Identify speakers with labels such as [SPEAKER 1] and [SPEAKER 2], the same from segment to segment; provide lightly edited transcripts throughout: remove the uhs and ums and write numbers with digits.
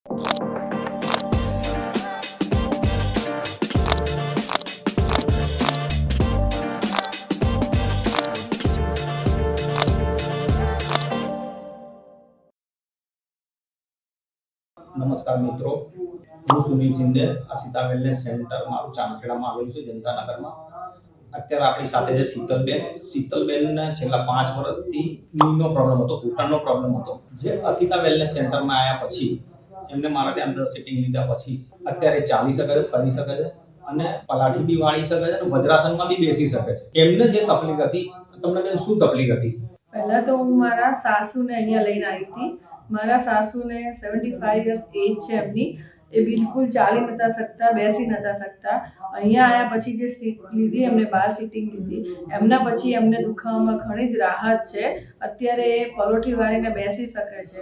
[SPEAKER 1] નમસ્કાર મિત્રો, હું સુનિલ શિંદે, અસિતા વેલનેસ સેન્ટર મારું ચાંદખેડામાં આવેલું છે, જનતાનગરમાં. અત્યારે આપણી સાથે છે શીતલબેનને છેલ્લા 5 વર્ષથી નીનો પ્રોબ્લેમ હતો, ઘૂંટણનો પ્રોબ્લેમ હતો. જે અસિતા વેલનેસ સેન્ટરમાં આવ્યા પછી એમને મારા ત્યાં અંદર સિટિંગ લીધા પછી અત્યારે ચાલી શકે છે, ફરી શકે છે અને પલાઠી બી વાળી શકે છે અને વજ્રાસનમાં બી બેસી શકે છે. એમને જે તકલીફ હતી, તમને બેન શું તકલીફ હતી?
[SPEAKER 2] પહેલા તો હું મારા સાસુને અહીંયા લઈને આવી હતી. મારા સાસુને 75 યર્સ એજ છે એમની. એ બિલકુલ ચાલી નતા શકતા, બેસી નતા શકતા. અહીંયા આવ્યા પછી જે સીટ લીધી, એમને બહાર સિટિંગ લીધી, એમના પછી એમને દુખાવામાં ઘણી જ રાહત છે. અત્યારે એ પલોઠી વાળીને બેસી શકે છે.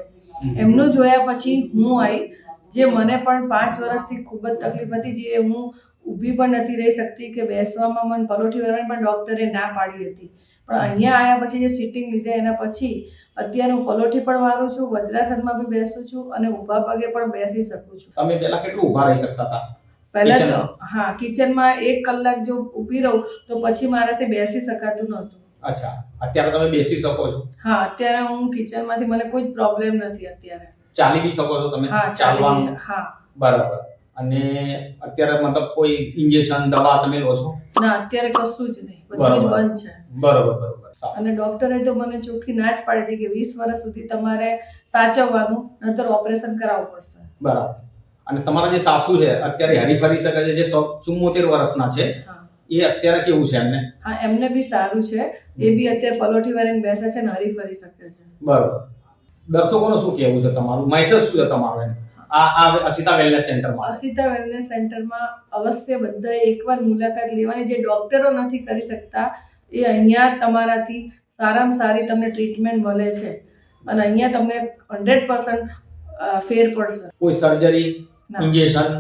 [SPEAKER 2] એમનું જોયા પછી હું આવી, જે મને પણ 5 વર્ષથી ખૂબ જ તકલીફ હતી, જે હું ઊભી પણ નથી રહી શકતી કે બેસવામાં મને પલોઠી વાળવાની પણ ડૉક્ટરે ના પાડી હતી. પણ અહીંયા આવ્યા પછી જે સિટિંગ લીધે એના પછી અત્યારે હું પલોઠી પણ વાળું છું, વજ્રાસનમાં બી બેસું છું અને ઊભા પગે પણ બેસી શકું છું.
[SPEAKER 1] તમે પહેલા કેટલું ઊભા રહી શકતા હતા?
[SPEAKER 2] પહેલા તો હા, કિચનમાં 1 કલાક જો ઊભી રહું તો પછી મારાથી બેસી શકાતું નહોતું.
[SPEAKER 1] અચ્છા, અત્યારે તમે બેસી શકો છો?
[SPEAKER 2] હા, અત્યારે હું કિચનમાંથી મને કોઈ જ પ્રોબ્લેમ નથી અત્યારે.
[SPEAKER 1] ચાલી બી શકો છો તમે?
[SPEAKER 2] હા,
[SPEAKER 1] ચાલવાનું?
[SPEAKER 2] હા,
[SPEAKER 1] બરાબર. અને અત્યારે મતલબ કોઈ ઇન્જેક્શન દવા તમે લો છો?
[SPEAKER 2] ના, અત્યારે કશું જ નહીં, બધું જ બંધ છે.
[SPEAKER 1] બરાબર.
[SPEAKER 2] અને ડોક્ટરે તો મને ચોખ્ખી ના જ પાડી હતી કે 20 વર્ષ સુધી તમારે સાચવવાનું, નહીતર ઓપરેશન કરાવવું પડશે.
[SPEAKER 1] બરાબર. અને તમારા જે સાસુ છે અત્યારે હરીફરી શકે છે, જે 74 વર્ષના છે, એ અત્યારે કેવું છે એમને?
[SPEAKER 2] હા, એમને બી સારું છે. એ બી અત્યારે પલોઠી વાળીને બેસે છે ને હરીફરી શકે છે.
[SPEAKER 1] બરાબર. દર્શકોનું શું કહેવું છે તમારું? મેસેજ શું છે તમારો આ અસિતા વેલનેસ સેન્ટરમાં?
[SPEAKER 2] અસિતા વેલનેસ સેન્ટરમાં અવશ્ય બધાએ એકવાર મુલાકાત લેવાની. જે ડોક્ટરો નથી કરી શકતા એ અહીંયા તમારાથી સારામાં સારી તમને ટ્રીટમેન્ટ મળે છે અને અહીંયા તમને 100% ફેર પડશે.
[SPEAKER 1] કોઈ સર્જરી, ઇન્જેક્શન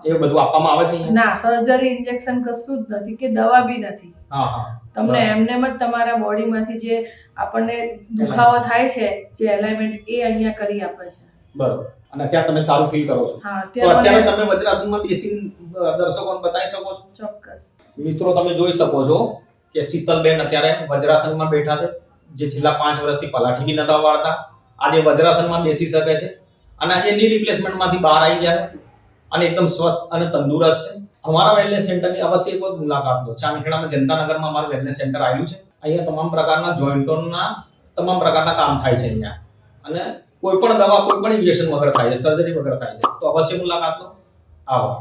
[SPEAKER 1] એ બધું આપવામાં આવે છે?
[SPEAKER 2] ના, સર્જરી, ઇન્જેક્શન કશું જ નથી કે દવા બી નથી. તમને એમનેમ જ તમારા બોડીમાંથી જે આપણને દુખાવો થાય છે, જે એલાઇનમેન્ટ, એ અહીંયા કરી આપે છે.
[SPEAKER 1] બરોબર. અને અત્યારે તમે સારું ફીલ કરો છો?
[SPEAKER 2] હા,
[SPEAKER 1] અત્યારે તમે વજ્રાસનમાં બેસીને દર્શકોને બતાવી શકો છો?
[SPEAKER 2] ચોક્કસ.
[SPEAKER 1] મિત્રો, તમે જોઈ શકો છો કે શીતલબેન અત્યારે વજ્રાસનમાં બેઠા છે, જે છેલ્લા 5 વર્ષથી પલાઠી બી નતા વાળતા. આજે વજ્રાસનમાં બેસી શકે છે અને આજે ની રિપ્લેસમેન્ટમાંથી બહાર આવી ગયા છે અને એકદમ સ્વસ્થ અને તંદુરસ્ત છે. અમારા વેલનેસ સેન્ટરની અવશ્ય એક વખત મુલાકાત લો. ચાંદખેડામાં જનતાનગરમાં અમારું વેલનેસ સેન્ટર આવેલું છે. અહીંયા તમામ પ્રકારના જોઈન્ટોના તમામ પ્રકારના કામ થાય છે અહીંયા. અને કોઈ પણ દવા, કોઈ પણ ઇન્જેક્શન વગર થાય છે, સર્જરી વગર થાય છે. તો અવશ્ય મુલાકાત લો. આભાર.